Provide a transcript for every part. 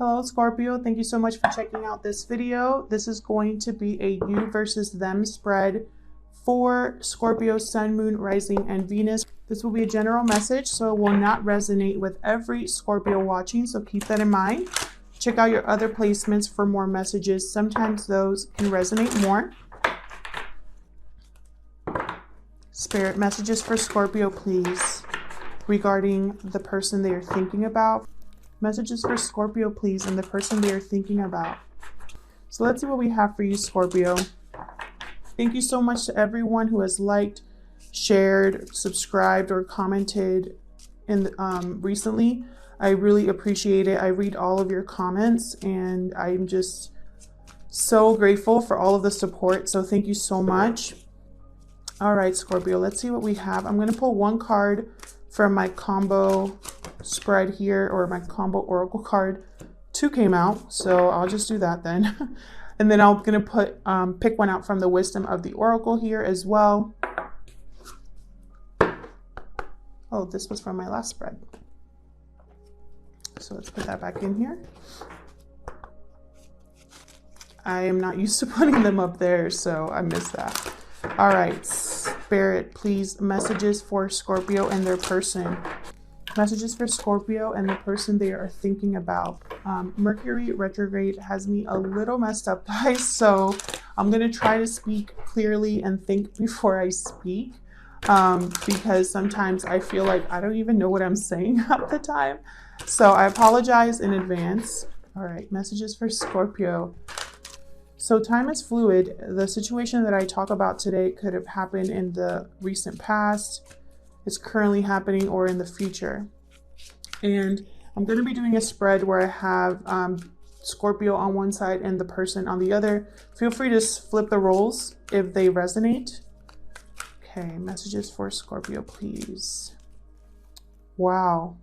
Hello Scorpio, thank you so much for checking out this video. This is going to be a you versus them spread for Scorpio, Sun, Moon, Rising, and Venus. This will be a general message, so it will not resonate with every Scorpio watching, so keep that in mind. Check out your other placements for more messages. Sometimes those can resonate more. Spirit, messages for Scorpio, please, regarding the person they are thinking about. Messages for Scorpio, please, and the person they are thinking about. So let's see what we have for you, Scorpio. Thank you so much to everyone who has liked, shared, subscribed, or commented recently. I really appreciate it. I read all of your comments, and I'm just so grateful for all of the support. So thank you so much. All right, Scorpio, let's see what we have. I'm going to pull one card from my combo spread here, or my combo oracle card. Two came out, so I'll just do that then. And then I'm going to pick one out from the wisdom of the oracle here as well. Oh, this was from my last spread. So let's put that back in here. I am not used to putting them up there, so I missed that. All right, Spirit, please, messages for Scorpio and their person. Messages for Scorpio and the person they are thinking about. Mercury retrograde has me a little messed up, guys, so I'm going to try to speak clearly and think before I speak, because sometimes I feel like I don't even know what I'm saying half the time. So I apologize in advance. All right, messages for Scorpio. So time is fluid. The situation that I talk about today could have happened in the recent past, is currently happening, or in the future. And I'm going to be doing a spread where I have Scorpio on one side and the person on the other. Feel free to flip the roles if they resonate. Okay, messages for Scorpio, please. Wow.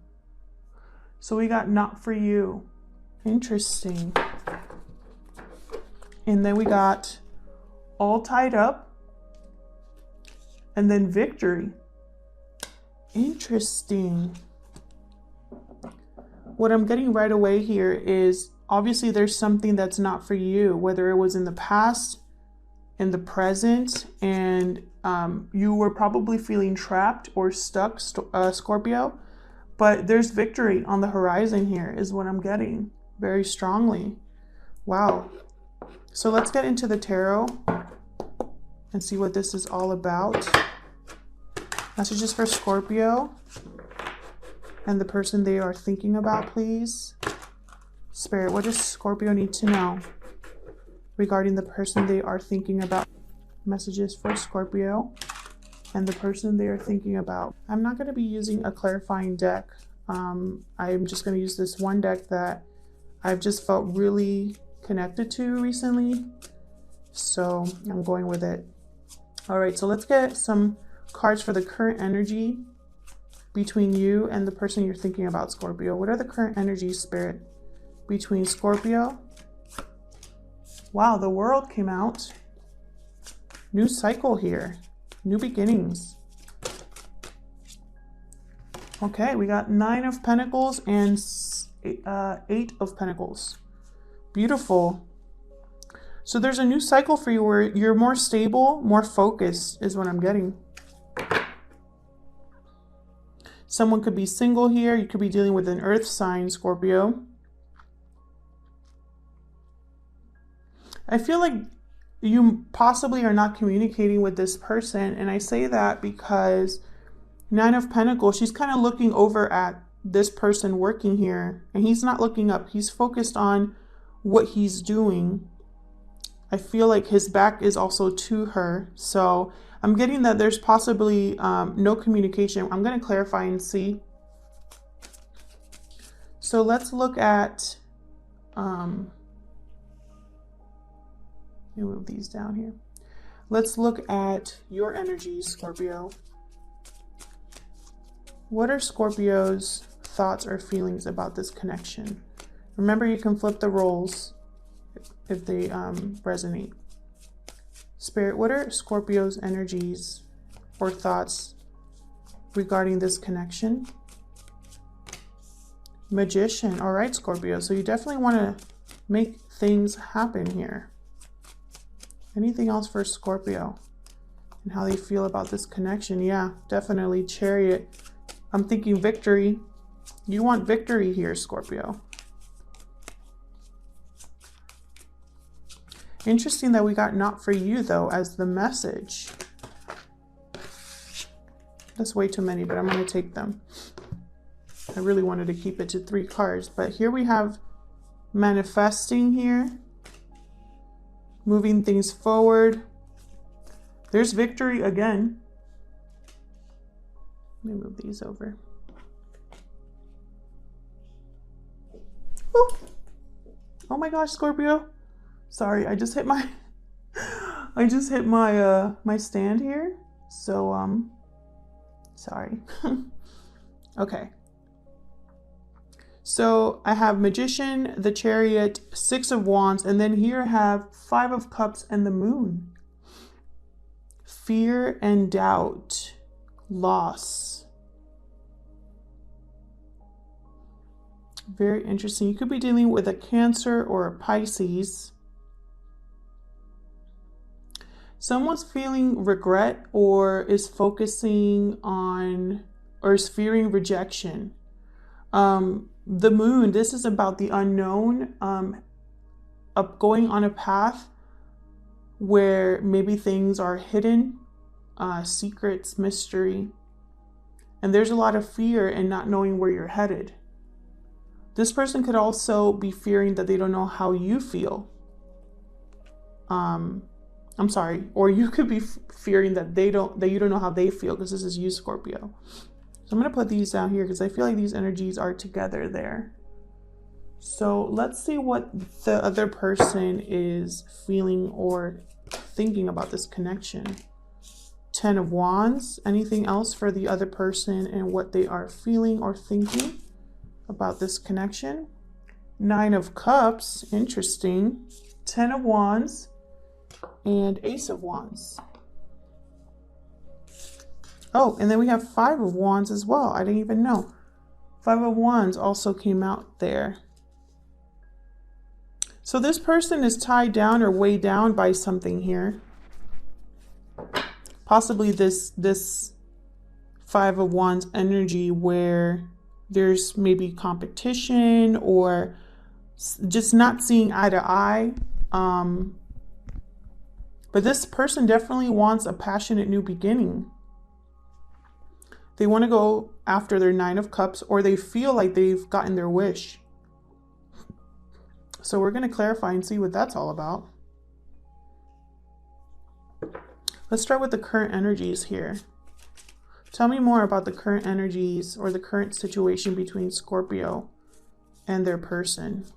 So we got not for you. Interesting. And then we got all tied up. And then victory. Interesting. What I'm getting right away here is obviously there's something that's not for you, whether it was in the past, in the present, and you were probably feeling trapped or stuck, Scorpio. But there's victory on the horizon here is what I'm getting very strongly. Wow. So let's get into the tarot and see what this is all about. Messages for Scorpio and the person they are thinking about, please. Spirit, what does Scorpio need to know regarding the person they are thinking about? Messages for Scorpio and the person they are thinking about. I'm not going to be using a clarifying deck. I'm just going to use this one deck that I've just felt really connected to recently. So I'm going with it. All right, so let's get some cards for the current energy between you and the person you're thinking about, Scorpio. What are the current energies, Spirit, between Scorpio? Wow, the World came out. New cycle here. New beginnings. Okay, we got 9 of Pentacles and 8 of Pentacles. Beautiful. So there's a new cycle for you where you're more stable, more focused is what I'm getting. Someone could be single here. You could be dealing with an earth sign, Scorpio. I feel like you possibly are not communicating with this person. And I say that because 9 of Pentacles, she's kind of looking over at this person working here. And he's not looking up. He's focused on what he's doing. I feel like his back is also to her. So I'm getting that there's possibly no communication. I'm going to clarify and see. So let's look at, let me move these down here. Let's look at your energies, Scorpio. What are Scorpio's thoughts or feelings about this connection? Remember, you can flip the roles if they resonate. Spirit, what are Scorpio's energies or thoughts regarding this connection? Magician. All right, Scorpio. So you definitely want to make things happen here. Anything else for Scorpio and how they feel about this connection? Yeah, definitely. Chariot. I'm thinking victory. You want victory here, Scorpio. Interesting that we got not for you, though, as the message. That's way too many, but I'm going to take them. I really wanted to keep it to 3 cards, but here we have manifesting here. Moving things forward. There's victory again. Let me move these over. Ooh. Oh my gosh, Scorpio. Sorry, I just hit my my stand here. So sorry. Okay. So I have Magician, the Chariot, 6 of Wands, and then here I have 5 of Cups and the Moon. Fear and doubt, loss. Very interesting. You could be dealing with a Cancer or a Pisces. Someone's feeling regret or is focusing on or is fearing rejection. The Moon, this is about the unknown, going on a path where maybe things are hidden, secrets, mystery, and there's a lot of fear in not knowing where you're headed. This person could also be fearing that they don't know how you feel. I'm sorry, or you could be fearing that you don't know how they feel, because this is you, Scorpio. So I'm going to put these down here because I feel like these energies are together there. So let's see what the other person is feeling or thinking about this connection. 10 of Wands. Anything else for the other person and what they are feeling or thinking about this connection? 9 of Cups. Interesting. 10 of Wands and Ace of Wands. Oh, and then we have 5 of Wands as well. I didn't even know. 5 of Wands also came out there. So this person is tied down or weighed down by something here. Possibly this 5 of Wands energy where there's maybe competition or just not seeing eye to eye. But this person definitely wants a passionate new beginning. They want to go after their 9 of Cups, or they feel like they've gotten their wish. So we're going to clarify and see what that's all about. Let's start with the current energies here. Tell me more about the current energies or the current situation between Scorpio and their person.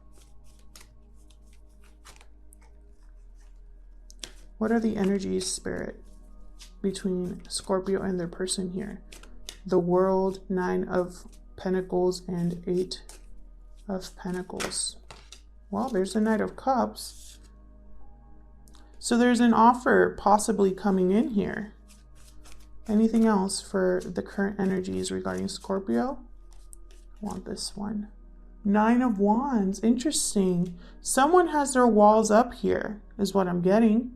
What are the energies, Spirit, between Scorpio and their person here? The World, 9 of Pentacles, and 8 of Pentacles. Well, there's the Knight of Cups. So there's an offer possibly coming in here. Anything else for the current energies regarding Scorpio? I want this one. 9 of Wands. Interesting. Someone has their walls up here, is what I'm getting.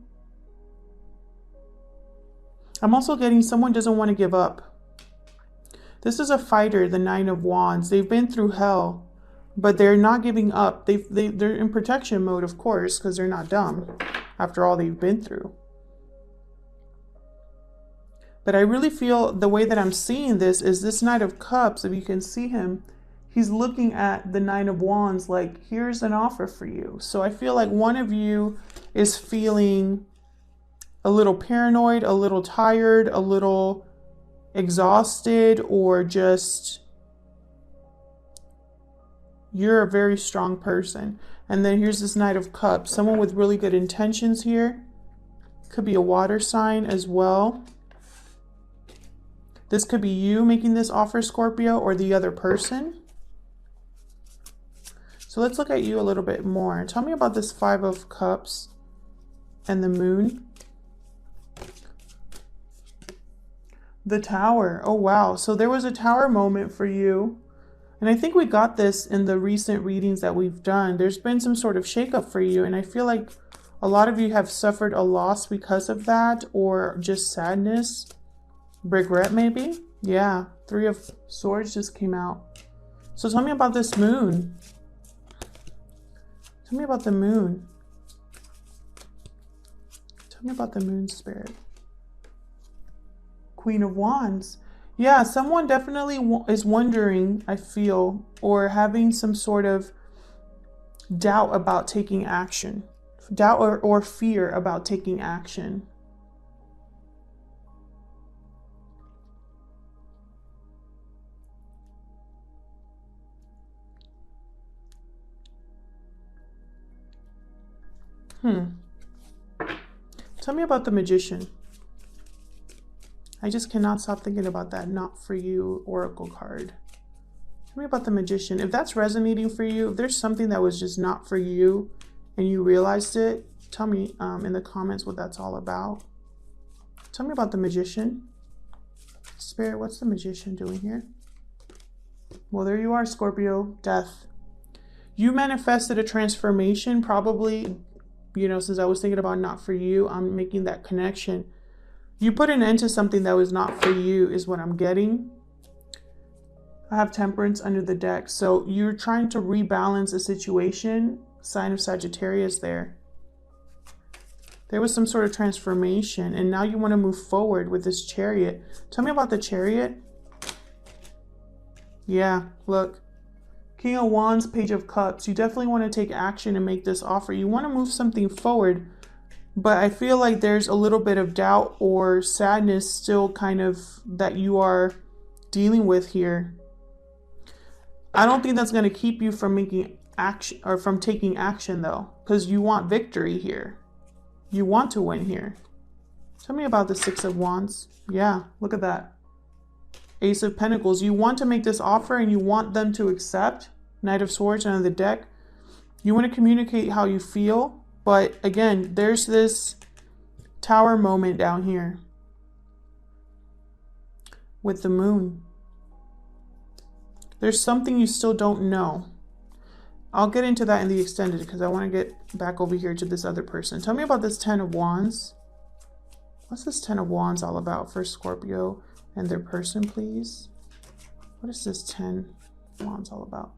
I'm also getting someone doesn't want to give up. This is a fighter, the 9 of Wands. They've been through hell, but they're not giving up. They're in protection mode, of course, because they're not dumb after all they've been through. But I really feel the way that I'm seeing this is this Knight of Cups, if you can see him, he's looking at the 9 of Wands like, here's an offer for you. So I feel like one of you is feeling a little paranoid, a little tired, a little exhausted, or just you're a very strong person. And then here's this Knight of Cups, someone with really good intentions here. Could be a water sign as well. This could be you making this offer, Scorpio, or the other person. So let's look at you a little bit more. Tell me about this 5 of Cups and the Moon. The Tower. Oh, wow. So there was a Tower moment for you. And I think we got this in the recent readings that we've done. There's been some sort of shakeup for you. And I feel like a lot of you have suffered a loss because of that, or just sadness, regret maybe. Yeah, Three of Swords just came out. So tell me about this moon. Tell me about the moon. Tell me about the moon, Spirit. Queen of Wands. Yeah, someone definitely is wondering, I feel, or having some sort of doubt about taking action. Doubt or fear about taking action. Tell me about the Magician. I just cannot stop thinking about that Not For You Oracle card. Tell me about the Magician. If that's resonating for you, if there's something that was just not for you and you realized it, tell me in the comments what that's all about. Tell me about the Magician. Spirit, what's the Magician doing here? Well, there you are, Scorpio. Death. You manifested a transformation, probably, you know, since I was thinking about not for you, I'm making that connection. You put an end to something that was not for you is what I'm getting. I have Temperance under the deck. So you're trying to rebalance a situation. Sign of Sagittarius there. There was some sort of transformation, and now you want to move forward with this Chariot. Tell me about the Chariot. Yeah, look. King of Wands, Page of Cups. You definitely want to take action and make this offer. You want to move something forward, but I feel like there's a little bit of doubt or sadness still kind of that you are dealing with here. I don't think that's going to keep you from making action or from taking action though, because you want victory here. You want to win here. Tell me about the Six of Wands. Yeah, look at that. Ace of Pentacles. You want to make this offer and you want them to accept. Knight of Swords under the deck. You want to communicate how you feel. But again, there's this Tower moment down here with the Moon. There's something you still don't know. I'll get into that in the extended because I want to get back over here to this other person. Tell me about this Ten of Wands. What's this Ten of Wands all about for Scorpio and their person, please? What is this 10 Wands all about?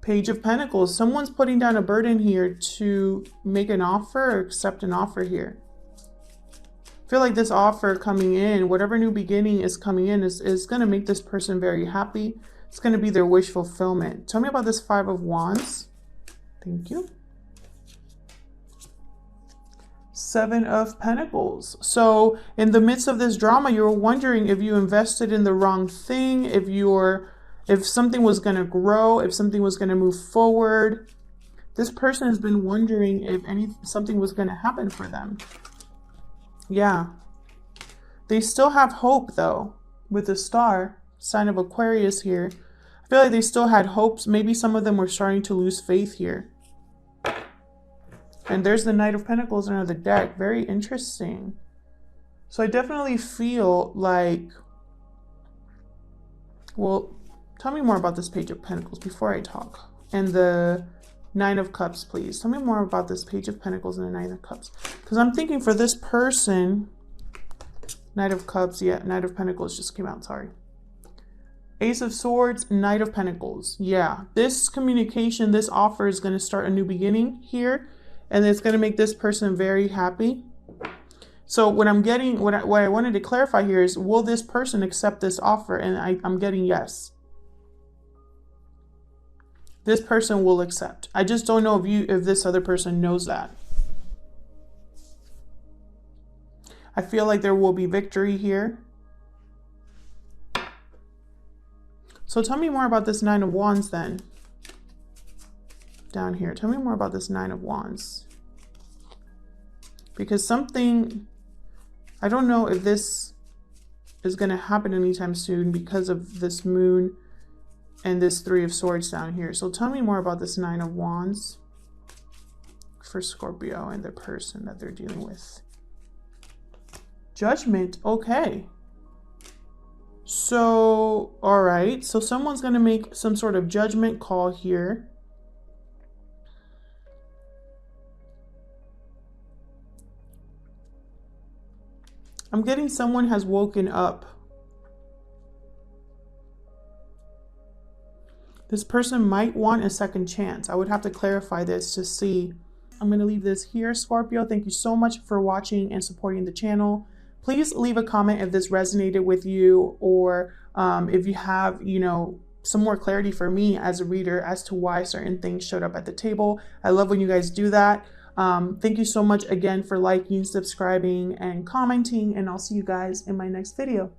Page of Pentacles. Someone's putting down a burden here to make an offer or accept an offer here. I feel like this offer coming in, whatever new beginning is coming in, is going to make this person very happy. It's going to be their wish fulfillment. Tell me about this Five of Wands. Thank you. Seven of Pentacles. So in the midst of this drama, you were wondering if you invested in the wrong thing, if something was going to grow, if something was going to move forward. This person has been wondering if something was going to happen for them. Yeah. They still have hope though with the Star, sign of Aquarius here. I feel like they still had hopes. Maybe some of them were starting to lose faith here. And there's the Knight of Pentacles under the deck. Very interesting. So I definitely feel like, well, tell me more about this Page of Pentacles before I talk. And the Nine of Cups, please. Tell me more about this Page of Pentacles and the Nine of Cups. Because I'm thinking for this person, Knight of Cups, yeah, Knight of Pentacles just came out, sorry. Ace of Swords, Knight of Pentacles. Yeah, this communication, this offer is going to start a new beginning here. And it's going to make this person very happy. So what I'm getting, what I wanted to clarify here is, will this person accept this offer? And I'm getting yes. This person will accept. I just don't know if this other person knows that. I feel like there will be victory here. So tell me more about this Nine of Wands then. Down here. Tell me more about this Nine of Wands. Because something, I don't know if this is going to happen anytime soon because of this Moon and this Three of Swords down here. So tell me more about this Nine of Wands for Scorpio and the person that they're dealing with. Judgment. Okay. So, all right. So someone's going to make some sort of judgment call here. I'm getting someone has woken up. This person might want a second chance. I would have to clarify this to see. I'm going to leave this here, Scorpio. Thank you so much for watching and supporting the channel. Please leave a comment if this resonated with you, or if you have, some more clarity for me as a reader as to why certain things showed up at the table. I love when you guys do that. Thank you so much again for liking, subscribing, and commenting, and I'll see you guys in my next video.